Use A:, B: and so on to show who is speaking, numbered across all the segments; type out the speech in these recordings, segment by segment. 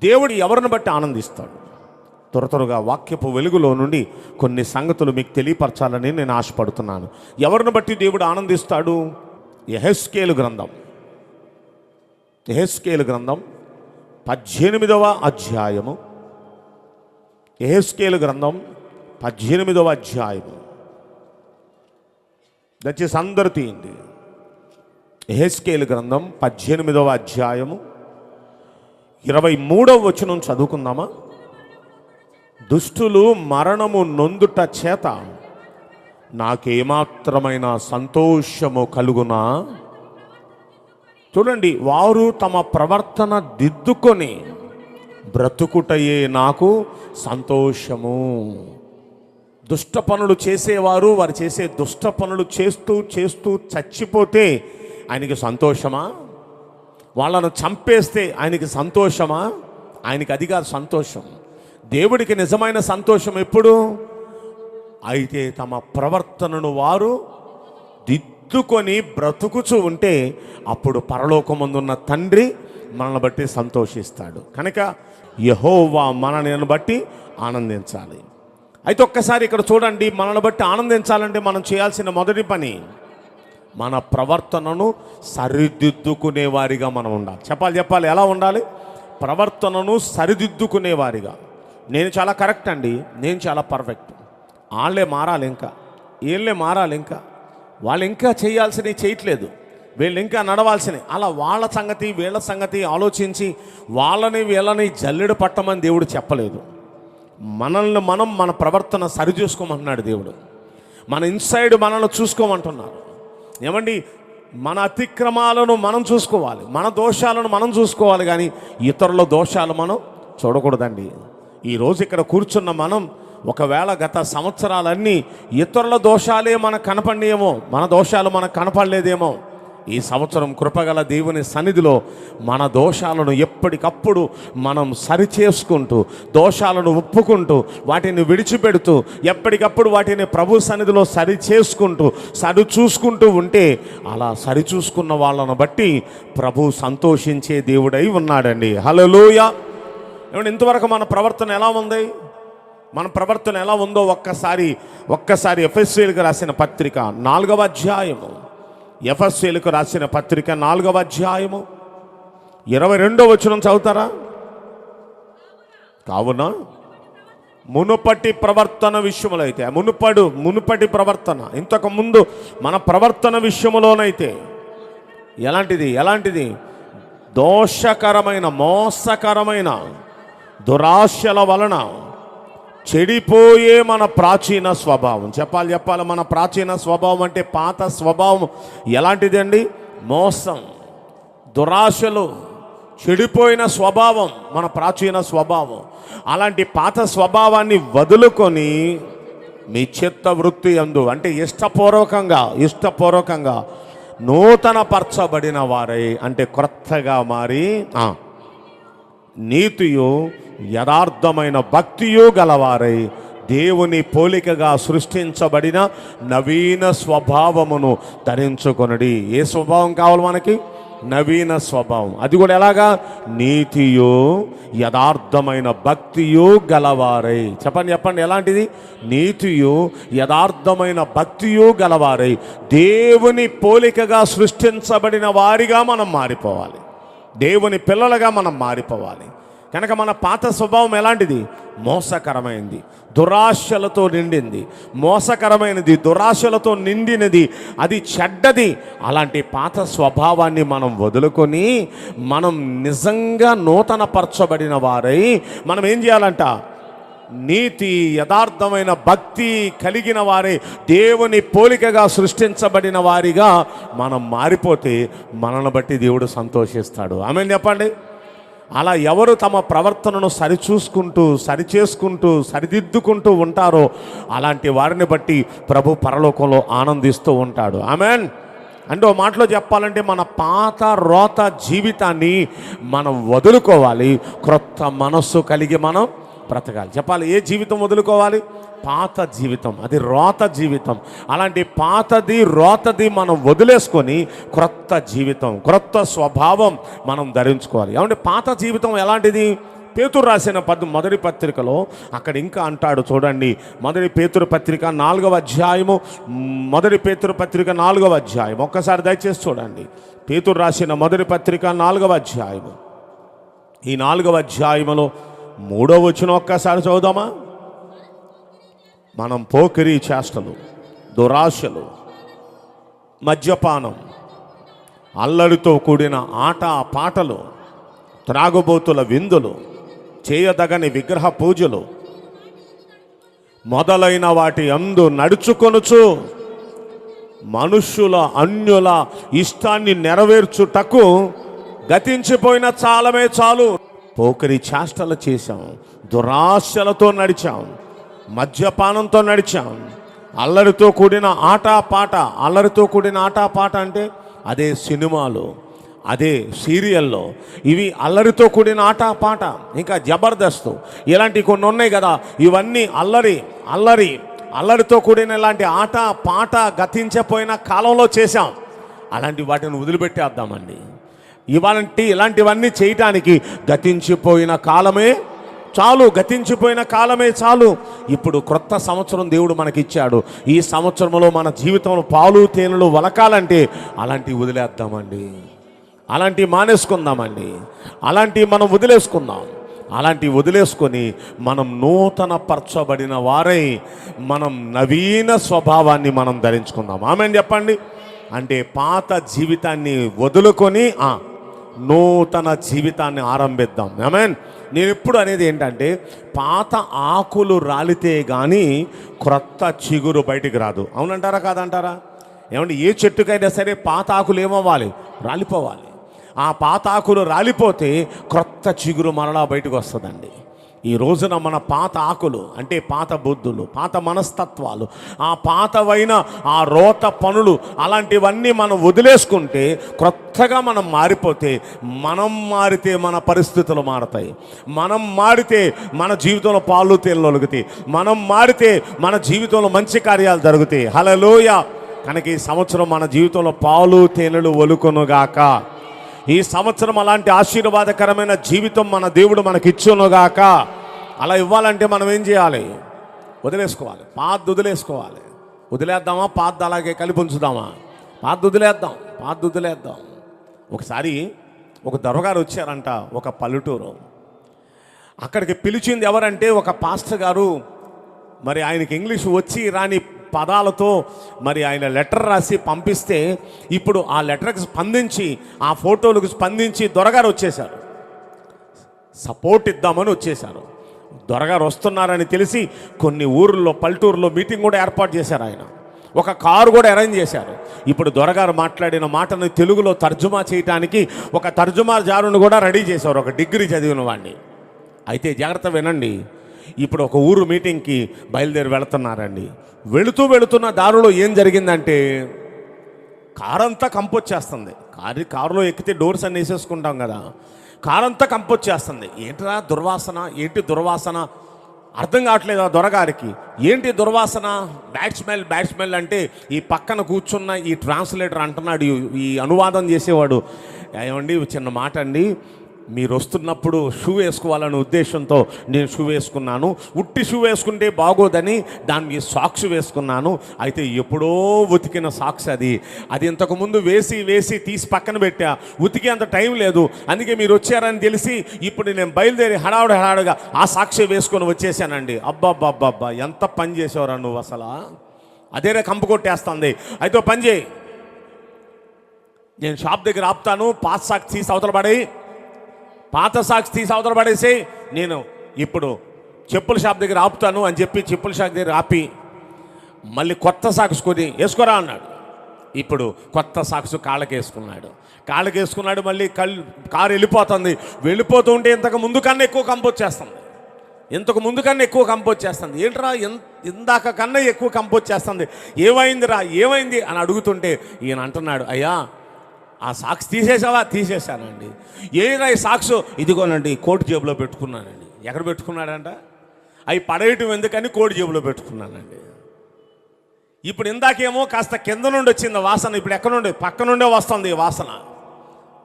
A: దేవుడు ఎవరిని బట్టి ఆనందిస్తాడు? త్వరగా వాక్యపు వెలుగులో నుండి కొన్ని సంగతులు మీకు తెలియపరచాలని నేను ఆశపడుతున్నాను. ఎవరిని బట్టి దేవుడు ఆనందిస్తాడు? యెహెజ్కేలు గ్రంథం 18వ అధ్యాయము. యెహెజ్కేలు గ్రంథం 18వ అధ్యాయము. దయచేసి అందరూ తీయండి. యెహెజ్కేలు గ్రంథం 18వ అధ్యాయము 23వ వచనం చదువుకుందామా? దుష్టులు మరణము నొందుట చేత నాకేమాత్రమైన సంతోషము కలుగునా? చూడండి, వారు తమ ప్రవర్తన దిద్దుకొని బ్రతుకుటయే నాకు సంతోషము. దుష్ట పనులు చేసేవారు వారు చేసే దుష్ట పనులు చేస్తూ చచ్చిపోతే ఆయనకి సంతోషమా? వాళ్ళను చంపేస్తే ఆయనకి సంతోషమా? ఆయనకి అది కాదు సంతోషం. దేవుడికి నిజమైన సంతోషం ఎప్పుడు? అయితే తమ ప్రవర్తనను వారు దిద్దుకొని బ్రతుకుచూ ఉంటే అప్పుడు పరలోకమందున్న తండ్రి మనల్ని బట్టి సంతోషిస్తాడు. కనుక యెహోవా మనల్ని బట్టి ఆనందించాలి. అయితే ఒక్కసారి ఇక్కడ చూడండి, మనల్ని బట్టి ఆనందించాలంటే మనం చేయాల్సిన మొదటి పని మన ప్రవర్తనను సరిదిద్దుకునే వారిగా మనం ఉండాలి. చెప్పాలి ఎలా ఉండాలి? ప్రవర్తనను సరిదిద్దుకునేవారిగా. నేను చాలా కరెక్ట్ అండి, నేను చాలా పర్ఫెక్ట్, వాళ్ళే మారాలి, వీళ్ళే మారాలి, వాళ్ళు ఇంకా చేయాల్సినవి చేయట్లేదు, వీళ్ళు ఇంకా నడవాల్సినవి, అలా వాళ్ళ సంగతి వీళ్ళ సంగతి ఆలోచించి వాళ్ళని వీళ్ళని జల్లెడు పట్టమని దేవుడు చెప్పలేదు. మనల్ని మనం మన ప్రవర్తన సరిచూసుకోమంటున్నాడు దేవుడు. మన ఇన్సైడ్ మనల్ని చూసుకోమంటున్నారు. ఏమండి, మన అతిక్రమాలను మనం చూసుకోవాలి, మన దోషాలను మనం చూసుకోవాలి, కానీ ఇతరుల దోషాలు మనం చూడకూడదండి. ఈరోజు ఇక్కడ కూర్చున్న మనం ఒకవేళ గత సంవత్సరాలన్నీ ఇతరుల దోషాలే మనకు కనపడేమో, మన దోషాలు మనకు కనపడలేదేమో. ఈ సంవత్సరం కృపగల దేవుని సన్నిధిలో మన దోషాలను ఎప్పటికప్పుడు మనం సరిచేసుకుంటూ, దోషాలను ఒప్పుకుంటూ, వాటిని విడిచిపెడుతూ, ఎప్పటికప్పుడు వాటిని ప్రభు సన్నిధిలో సరిచేసుకుంటూ సరిచూసుకుంటూ ఉంటే, అలా సరిచూసుకున్న వాళ్ళను బట్టి ప్రభు సంతోషించే దేవుడై ఉన్నాడండి. హల్లెలూయా. ఏమంటే ఇంతవరకు మన ప్రవర్తన ఎలా ఉంది? మన ప్రవర్తన ఎలా ఉందో ఒక్కసారి ఎఫెసీయులకు రాసిన పత్రిక 4వ అధ్యాయము, ఎఫెసీయులకు రాసిన పత్రిక 4వ అధ్యాయము 22వ వచనం చదువుతారా? కావున మునుపటి ప్రవర్తన విషయములో అయితే, మునుపటి ప్రవర్తన, ఇంతకు ముందు మన ప్రవర్తన విషయములోనైతే ఎలాంటిది? దోషకరమైన, మోసకరమైన దురాశల వలన చెడిపోయే మన ప్రాచీన స్వభావం. చెప్పాలి, మన ప్రాచీన స్వభావం అంటే పాత స్వభావం ఎలాంటిది అండి? మోసం, దురాశలు, చెడిపోయిన స్వభావం మన ప్రాచీన స్వభావం. అలాంటి పాత స్వభావాన్ని వదులుకొని మీ చిత్త వృత్తి యందు, అంటే ఇష్టపూర్వకంగా నూతన పరచబడిన వారై, అంటే క్రొత్తగా మారి నీతియు యథార్థమైన భక్తియు గలవారై దేవుని పోలికగా సృష్టించబడిన నవీన స్వభావమును ధరించుకొనుడి. ఏ స్వభావం కావాలి మనకి? నవీన స్వభావం. అది కూడా ఎలాగా? నీతియు యథార్థమైన భక్తియు గలవారై. చెప్పండి ఎలాంటిది? నీతియు యథార్థమైన భక్తియు గలవారై దేవుని పోలికగా సృష్టించబడిన వారిగా మనం మారిపోవాలి, దేవుని పిల్లలుగా మనం మారిపోవాలి. కనుక మన పాత స్వభావం ఎలాంటిది? మోసకరమైనది, దురాశలతో నిండింది, మోసకరమైనది, దురాశలతో నిండినది, అది చెడ్డది. అలాంటి పాత స్వభావాన్ని మనం వదులుకొని మనం నిజంగా నూతన పరచబడిన వారై మనం ఏం చేయాలంట? నీతి యథార్థమైన భక్తి కలిగిన వారే దేవుని పోలికగా సృష్టించబడిన వారిగా మనం మారిపోతే మనల్ని బట్టి దేవుడు సంతోషిస్తాడు. ఆమేన్ చెప్పండి. అలా ఎవరు తమ ప్రవర్తనను సరిచేసుకుంటూ సరిదిద్దుకుంటూ ఉంటారో అలాంటి వారిని బట్టి ప్రభు పరలోకంలో ఆనందిస్తూ ఉంటాడు. ఆమేన్. అంటే ఓ మాటలో చెప్పాలంటే మన పాత రోత జీవితాన్ని మనం వదులుకోవాలి, క్రొత్త మనస్సు కలిగి మనం బ్రతకాలి. చెప్పాలి, ఏ జీవితం వదులుకోవాలి? పాత జీవితం, అది రోత జీవితం. అలాంటి రోతది మనం వదిలేసుకొని క్రొత్త జీవితం, క్రొత్త స్వభావం మనం ధరించుకోవాలి. ఏమంటే పాత జీవితం ఎలాంటిది? పేతురు రాసిన మొదటి పత్రికలో అక్కడ ఇంకా అంటాడు చూడండి. మొదటి పేతురు పత్రిక 4వ అధ్యాయము, మొదటి పేతురు పత్రిక 4వ అధ్యాయం ఒక్కసారి దయచేసి చూడండి. పేతురు రాసిన మొదటి పత్రిక 4వ అధ్యాయము, ఈ 4వ అధ్యాయములో 3వ వచనం ఒక్కసారి చదువుదామా. మనం పోకిరీ చేష్టలు, దురాశలు, మద్యపానం, అల్లరితో కూడిన ఆట పాటలు, త్రాగుబోతుల విందులు, చేయదగని విగ్రహ పూజలు మొదలైన వాటి అందు నడుచుకొనుచు మనుష్యుల అన్యుల ఇష్టాన్ని నెరవేర్చుటకు గతించిపోయిన చాలమే చాలు. పోకిరి చేష్టలు చేశాం, దురాశలతో నడిచాం, మద్యపానంతో నడిచాం, అల్లరితో కూడిన ఆట పాట. అల్లరితో కూడిన ఆట పాట అంటే అదే సినిమాలు, అదే సీరియల్లో, ఇవి అల్లరితో కూడిన ఆట పాట. ఇంకా జబర్దస్త్ ఇలాంటివి కొన్ని ఉన్నాయి కదా, ఇవన్నీ అల్లరితో కూడిన ఇలాంటి ఆట పాట గతించిపోయిన కాలంలో చేశాం. అలాంటి వాటిని వదిలిపెట్టేద్దామండి. ఇలాంటివన్నీ చేయటానికి గతించిపోయిన కాలమే చాలు, గతించిపోయిన కాలమే చాలు. ఇప్పుడు క్రొత్త సంవత్సరం దేవుడు మనకిచ్చాడు. ఈ సంవత్సరంలో మన జీవితంలో పాలు తేనెలు వలకాలంటే అలాంటివి వదిలేద్దామండి, అలాంటివి మానేసుకుందామండి, అలాంటివి మనం అలాంటివి వదిలేసుకొని మనం నూతన పరచబడిన వారై మనం నవీన స్వభావాన్ని మనం ధరించుకుందాం. ఆమేన్ చెప్పండి. అంటే పాత జీవితాన్ని వదులుకొని నూతన జీవితాన్ని ఆరంభిద్దాం. ఆమేన్. నేను ఎప్పుడు అనేది ఏంటంటే, పాత ఆకులు రాలితే కానీ క్రొత్త చిగురు బయటికి రాదు. అవునంటారా కాదంటారా? ఏమంటే ఏ చెట్టుకైనా సరే పాత ఆకులు ఏమవ్వాలి? రాలిపోవాలి. ఆ పాత ఆకులు రాలిపోతే క్రొత్త చిగురు మరలా బయటకు వస్తుందండి. ఈ రోజున మన పాత ఆకులు అంటే పాత బుద్ధులు, పాత మనస్తత్వాలు, ఆ పాతవైన ఆ రోత పనులు, అలాంటివన్నీ మనం వదిలేసుకుంటే, క్రొత్తగా మనం మారిపోతే, మనం మారితే మన పరిస్థితులు మారతాయి. మనం మారితే మన జీవితంలో పాలు తేనెలు ఒలుగుతాయి. మనం మారితే మన జీవితంలో మంచి కార్యాలు జరుగుతాయి. హల్లెలూయా. కనుక ఈ సంవత్సరం మన జీవితంలో పాలు తేనెలు ఒలుకొనుగాక. ఈ సంవత్సరం అలాంటి ఆశీర్వాదకరమైన జీవితం మన దేవుడు మనకిచ్చునుగాక. అలా ఇవ్వాలంటే మనం ఏం చేయాలి? వదిలేసుకోవాలి, వదిలేసుకోవాలి. వదిలేద్దామా? అలాగే కలిపి ఉంచుదామా? వదిలేద్దాం. ఒకసారి ఒక దొరగారు వచ్చారంట ఒక పల్లెటూరు. అక్కడికి పిలిచింది ఎవరంటే ఒక పాస్టర్ గారు. మరి ఆయనకి ఇంగ్లీష్ వచ్చి రాని పదాలతో మరి ఆయన లెటర్ రాసి పంపిస్తే, ఇప్పుడు ఆ లెటర్కి స్పందించి, ఆ ఫోటోలకు స్పందించి దొరగారు వచ్చేశారు. సపోర్ట్ ఇద్దామని వచ్చేశారు. దొరగారు వస్తున్నారని తెలిసి కొన్ని ఊర్లో, పల్లెటూరులో మీటింగ్ కూడా ఏర్పాటు చేశారు. ఆయన ఒక కారు కూడా అరేంజ్ చేశారు. ఇప్పుడు దొరగారు మాట్లాడిన మాటను తెలుగులో తర్జుమా చేయడానికి ఒక తర్జుమాజారుని కూడా రెడీ చేశారు, ఒక డిగ్రీ చదివిన వాడిని. అయితే జాగ్రత్త వినండి. ఇప్పుడు ఒక ఊరు మీటింగ్కి బయలుదేరి వెళుతున్నారండి. వెళుతున్న దారిలో ఏం జరిగిందంటే, కారంతా కంపొచ్చేస్తుంది. కారులో ఎక్కితే డోర్స్ అన్నీ వేసేసుకుంటాం కదా, కారంతా కంపొచ్చేస్తుంది. ఏంట్రా దుర్వాసన, ఏంటి దుర్వాసన అర్థం కావట్లేదు ఆ దొరగారికి. ఏంటి దుర్వాసన? బ్యాడ్ స్మెల్ అంటే ఈ పక్కన కూర్చున్న ఈ ట్రాన్స్లేటర్ అంటున్నాడు, ఈ అనువాదం చేసేవాడు, ఏమండి చిన్న మాట అండి, మీరు వస్తున్నప్పుడు షూ వేసుకోవాలనే ఉద్దేశంతో నేను షూ వేసుకున్నాను. ఉట్టి షూ వేసుకుంటే బాగోదని దానికి సాక్స్ వేసుకున్నాను. అయితే ఎప్పుడో ఉతికిన సాక్స్ అది ఇంతకుముందు వేసి తీసి పక్కన పెట్టా. ఉతికి అంత టైం లేదు. అందుకే మీరు వచ్చారని తెలిసి ఇప్పుడు నేను బయలుదేరి హడావుడిగా ఆ సాక్షి వేసుకొని వచ్చేసానండి. అబ్బాబ్బాబ్బా, ఎంత పని చేసేవారా నువ్వు అసలు? అదేరే కంపు కొట్టేస్తుంది. అయితే పని చేయి, నేను షాప్ దగ్గర ఆపుతాను, పాత సాక్స్ తీసి అవతల పడేసి నేను ఇప్పుడు చెప్పుల షాప్ దగ్గర ఆపుతాను అని చెప్పి చెప్పుల షాప్ దగ్గర ఆపి మళ్ళీ కొత్త సాక్స్ కొని వేసుకోరా అన్నాడు. ఇప్పుడు కొత్త సాక్స్ కాళ్ళకేసుకున్నాడు. మళ్ళీ కారు వెళ్ళిపోతూ ఉంటే ఇంతకు ముందు కన్నా ఎక్కువ కంపొచ్చేస్తుంది. ఏంట్రా ఇందాక కన్నా ఎక్కువ కంపొచ్చేస్తుంది, ఏమైంది అని అడుగుతుంటే ఈయన అంటున్నాడు, అయ్యా ఆ సాక్స్ తీసేసావా? తీసేశానండి. ఏదైనా ఈ సాక్స్ ఇదిగోనండి కోటు జేబులో పెట్టుకున్నానండి. ఎక్కడ పెట్టుకున్నాడంట? అవి పడేయటం ఎందుకని కోటు జేబులో పెట్టుకున్నానండి. ఇప్పుడు ఇందాకేమో కాస్త కింద నుండి వచ్చింది వాసన, ఇప్పుడు ఎక్కడ నుండి? పక్క నుండే వస్తుంది ఈ వాసన.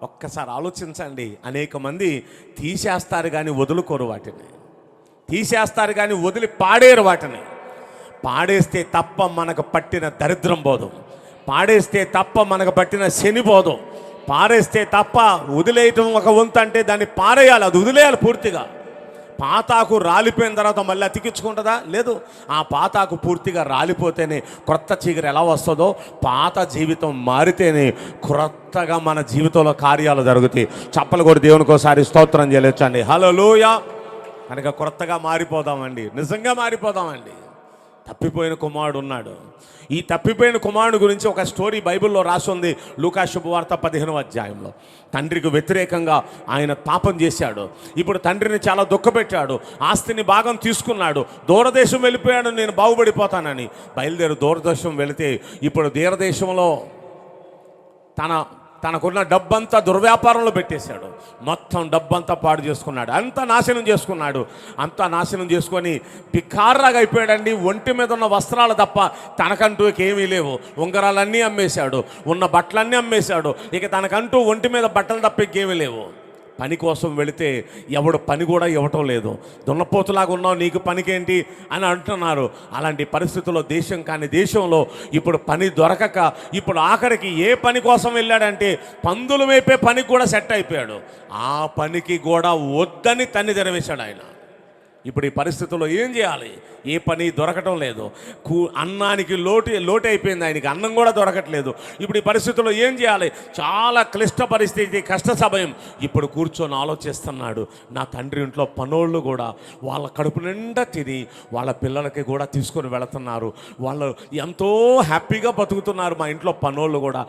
A: ఒక్కసారి ఆలోచించండి. అనేక మంది తీసేస్తారు కానీ వదులుకోరు వాటిని, తీసేస్తారు కానీ వదిలి పాడేరు వాటిని. పాడేస్తే తప్ప మనకు పట్టిన దరిద్రం పోదు, పాడేస్తే తప్ప మనకు పట్టిన శని పోదు, పారేస్తే తప్ప వదిలేయటం ఒక వంతు అంటే దాన్ని పారేయాలి, అది వదిలేయాలి పూర్తిగా. పాతాకు రాలిపోయిన తర్వాత మళ్ళీ అతికించుకుంటుందా? లేదు. ఆ పాతాకు పూర్తిగా రాలిపోతేనే క్రొత్త చిగురు ఎలా వస్తుందో, పాత జీవితం మారితేనే క్రొత్తగా మన జీవితంలో కార్యాలు జరుగుతాయి. చప్పలు కూడా దేవునికి ఒకసారి స్తోత్రం చేయొచ్చండి. హల్లెలూయా. కనుక క్రొత్తగా మారిపోదామండి, నిజంగా మారిపోదామండి. తప్పిపోయిన కుమారుడు ఉన్నాడు. ఈ తప్పిపోయిన కుమారుడు గురించి ఒక స్టోరీ బైబిల్లో రాసి ఉంది. లూకా శుభవార్త 15వ అధ్యాయంలో. తండ్రికి వ్యతిరేకంగా ఆయన పాపం చేశాడు. ఇప్పుడు తండ్రిని చాలా దుఃఖపెట్టాడు, ఆస్తిని భాగం తీసుకున్నాడు, దూరదేశం వెళ్ళిపోయాడు, నేను బాగుపడిపోతానని బయలుదేరి దూరదేశం వెళితే ఇప్పుడు దూరదేశంలో తనకున్న డబ్బంతా దుర్వ్యాపారంలో పెట్టేశాడు. మొత్తం డబ్బంతా పాడు చేసుకున్నాడు, అంతా నాశనం చేసుకున్నాడు. అంతా నాశనం చేసుకొని బికార్రాగా అయిపోయాడండి. ఒంటి మీద ఉన్న వస్త్రాలు తప్ప తనకంటూ ఏమీ లేవు. ఉంగరాలన్నీ అమ్మేశాడు, ఉన్న బట్టలన్నీ అమ్మేశాడు. ఇక తనకంటూ ఒంటి మీద బట్టలు తప్ప ఇంకేమీ లేవు. పని కోసం వెళితే ఎవడు పని కూడా ఇవ్వటం లేదు. దున్నపోతులాగా ఉన్నావు, నీకు పనికేంటి అని అంటున్నారు. అలాంటి పరిస్థితుల్లో దేశం కాని దేశంలో ఇప్పుడు పని దొరకక ఇప్పుడు ఆఖరికి ఏ పని కోసం వెళ్ళాడంటే పందులు మేపే పనికి కూడా సెట్ అయిపోయాడు. ఆ పనికి కూడా వద్దని తన్ని తెరవేశాడు ఆయన. ఇప్పుడు ఈ పరిస్థితుల్లో ఏం చేయాలి? ఏ పని దొరకటం లేదు. అన్నానికి లోటు అయిపోయింది, ఆయనకి అన్నం కూడా దొరకట్లేదు. ఇప్పుడు ఈ పరిస్థితుల్లో ఏం చేయాలి? చాలా క్లిష్ట పరిస్థితి, కష్ట సమయం. ఇప్పుడు కూర్చొని ఆలోచిస్తున్నాడు. నా తండ్రి ఇంట్లో పనోళ్ళు కూడా వాళ్ళ కడుపు నిండా తిని వాళ్ళ పిల్లలకి కూడా తీసుకొని వెళుతున్నారు. వాళ్ళు ఎంతో హ్యాపీగా బతుకుతున్నారు మా ఇంట్లో పనోళ్ళు కూడా.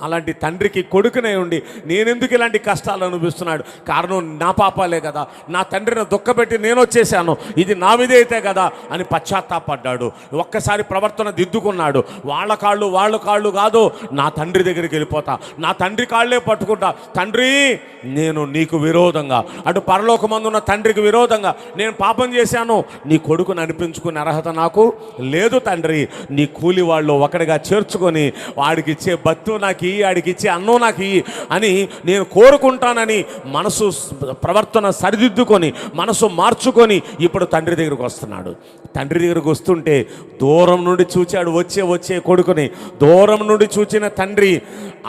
A: అలాంటి తండ్రికి కొడుకునే ఉండి నేనెందుకు ఇలాంటి కష్టాలు అనిపిస్తున్నాడు? కారణం నా పాపాలే కదా, నా తండ్రిని దుఃఖపెట్టి నేను వచ్చేసాను, ఇది నా మీదే అయితే కదా అని పశ్చాత్తాపడ్డాడు. ఒక్కసారి ప్రవర్తన దిద్దుకున్నాడు. వాళ్ళ కాళ్ళు కాదు, నా తండ్రి దగ్గరికి వెళ్ళిపోతా, నా తండ్రి కాళ్ళే పట్టుకుంటా. తండ్రి, నేను నీకు విరోధంగా, అటు పరలోకమందున్న తండ్రికి విరోధంగా నేను పాపం చేశాను. నీ కొడుకుని అనిపించుకునే అర్హత నాకు లేదు తండ్రి. నీ కూలి వాళ్ళు ఒకటిగా చేర్చుకొని వాడికి ఇచ్చే బత్తు నాకు ఇయ్యి, వాడికి ఇచ్చే అన్నం నాకు ఇయ్యి అని నేను కోరుకుంటానని మనసు ప్రవర్తన సరిదిద్దుకొని మనసు మార్చుకొని ఇప్పుడు తండ్రి దగ్గరికి వస్తున్నాడు. తండ్రి దగ్గరికి వస్తుంటే దూరం నుండి చూచాడు, వచ్చే కొడుకుని దూరం నుండి చూచిన తండ్రి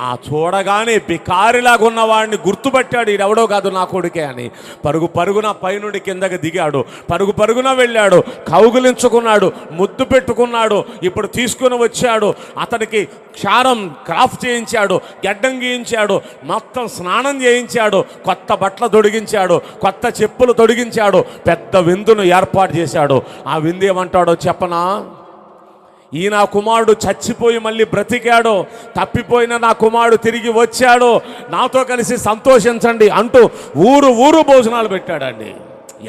A: ఆ చూడగానే బికారిలాగా ఉన్నవాడిని గుర్తుపట్టాడు. ఈడెవడో కాదు, నా కొడుకే అని పరుగున పైనుండి కిందకి దిగాడు. పరుగున వెళ్ళాడు, కౌగిలించుకున్నాడు, ముద్దు పెట్టుకున్నాడు. ఇప్పుడు తీసుకుని వచ్చాడు. అతనికి క్రాఫ్ట్ చేయించాడు, గడ్డం గీయించాడు, మొత్తం స్నానం చేయించాడు, కొత్త బట్టలు తొడిగించాడు, కొత్త చెప్పులు తొడిగించాడు, పెద్ద విందును ఏర్పాటు చేశాడు. ఆ విందు ఏమంటాడో చెప్పనా? ఈ నా కుమారుడు చచ్చిపోయి మళ్ళీ బ్రతికాడు, తప్పిపోయిన నా కుమారుడు తిరిగి వచ్చాడు, నాతో కలిసి సంతోషించండి అంటూ ఊరు భోజనాలు పెట్టాడండి.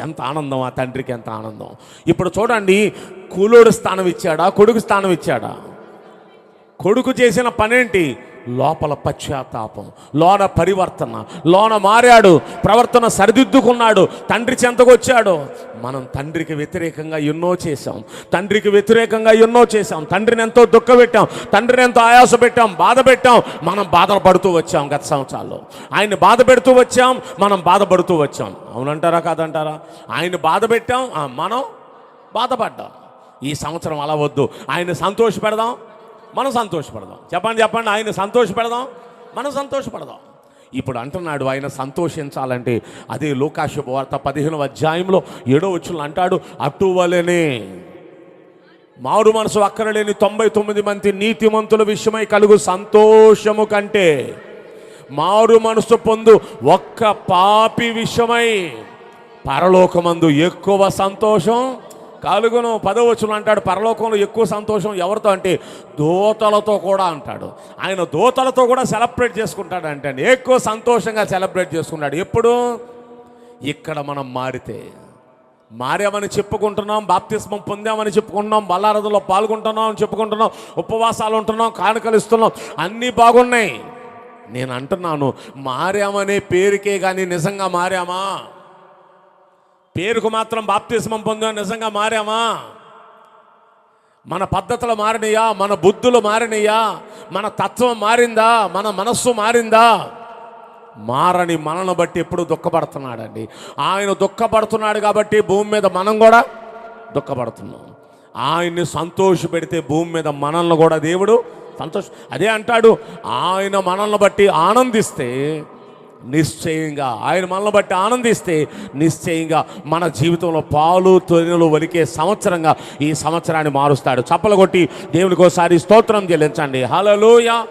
A: ఎంత ఆనందం ఆ తండ్రికి, ఎంత ఆనందం. ఇప్పుడు చూడండి, కూలోడు స్థానం ఇచ్చాడా, కొడుకు స్థానం ఇచ్చాడా? కొడుకు చేసిన పనేంటి? లోపల పశ్చాత్తాపం, లోన పరివర్తన, లోన మారాడు, ప్రవర్తన సరిదిద్దుకున్నాడు, తండ్రి చెంతకు వచ్చాడు. మనం తండ్రికి వ్యతిరేకంగా ఎన్నో చేశాం, తండ్రిని ఎంతో దుఃఖపెట్టాం, తండ్రిని ఎంతో ఆయాస పెట్టాం, బాధ పెట్టాం. మనం బాధపడుతూ వచ్చాం. గత సంవత్సరాల్లో ఆయన్ని బాధ పెడుతూ వచ్చాం, మనం బాధపడుతూ వచ్చాం. అవునంటారా కాదంటారా? ఆయన బాధ పెట్టాం, మనం బాధపడ్డాం. ఈ సంవత్సరం అలా వద్దు, ఆయన సంతోషపెడదాం, మనం సంతోషపడదాం. చెప్పండి, ఆయన సంతోషపెడదాం, మనం సంతోషపడదాం. ఇప్పుడు అంటున్నాడు, ఆయన సంతోషించాలంటే అదే లూకా శుభవార్త 15వ అధ్యాయంలో 7వ వచనంలో అంటాడు, అటువలనే మారు మనసు అక్కరలేని 99 మంది నీతిమంతుల విషయమై కలుగు సంతోషము కంటే మారు మనసు పొందు ఒక్క పాపి విషయమై పరలోకమందు ఎక్కువ సంతోషం కలుగును. 10వ వచనం అంటాడు, పరలోకంలో ఎక్కువ సంతోషం ఎవరితో అంటే దూతలతో కూడా అంటాడు. ఆయన దూతలతో కూడా సెలబ్రేట్ చేసుకుంటాడు అంటే ఎక్కువ సంతోషంగా సెలబ్రేట్ చేసుకున్నాడు. ఎప్పుడు? ఇక్కడ మనం మారామని చెప్పుకుంటున్నాం, బాప్తిస్మం పొందామని చెప్పుకుంటున్నాం, బల్లారథంలో పాల్గొంటున్నాం అని చెప్పుకుంటున్నాం, ఉపవాసాలు ఉంటున్నాం, కానుకలు ఇస్తున్నాం, అన్నీ బాగున్నాయి. నేను అంటున్నాను, మారామనే పేరుకే కానీ నిజంగా మారామా? పేరుకు మాత్రం బాప్తిస్మం పొందాం, నిజంగా మారామా? మన పద్ధతులు మారినయా, మన బుద్ధులు మారినయా, మన తత్వం మారిందా, మన మనస్సు మారిందా? మారని మనల్ని బట్టి ఎప్పుడు దుఃఖపడుతున్నాడండి. ఆయన దుఃఖపడుతున్నాడు కాబట్టి భూమి మీద మనం కూడా దుఃఖపడుతున్నాం. ఆయన్ని సంతోషపెడితే భూమి మీద మనల్ని కూడా దేవుడు అదే అంటాడు, ఆయన మనల్ని బట్టి ఆనందిస్తే నిశ్చయంగా, ఆయన మనల్ని బట్టి ఆనందిస్తే నిశ్చయంగా మన జీవితంలో పాలు తొనెలు ఒలికే సంవత్సరంగా ఈ సంవత్సరాన్ని మారుస్తాడు. చప్పలు కొట్టి దేవునికి ఒకసారి స్తోత్రం చెల్లించండి. హల్లెలూయా.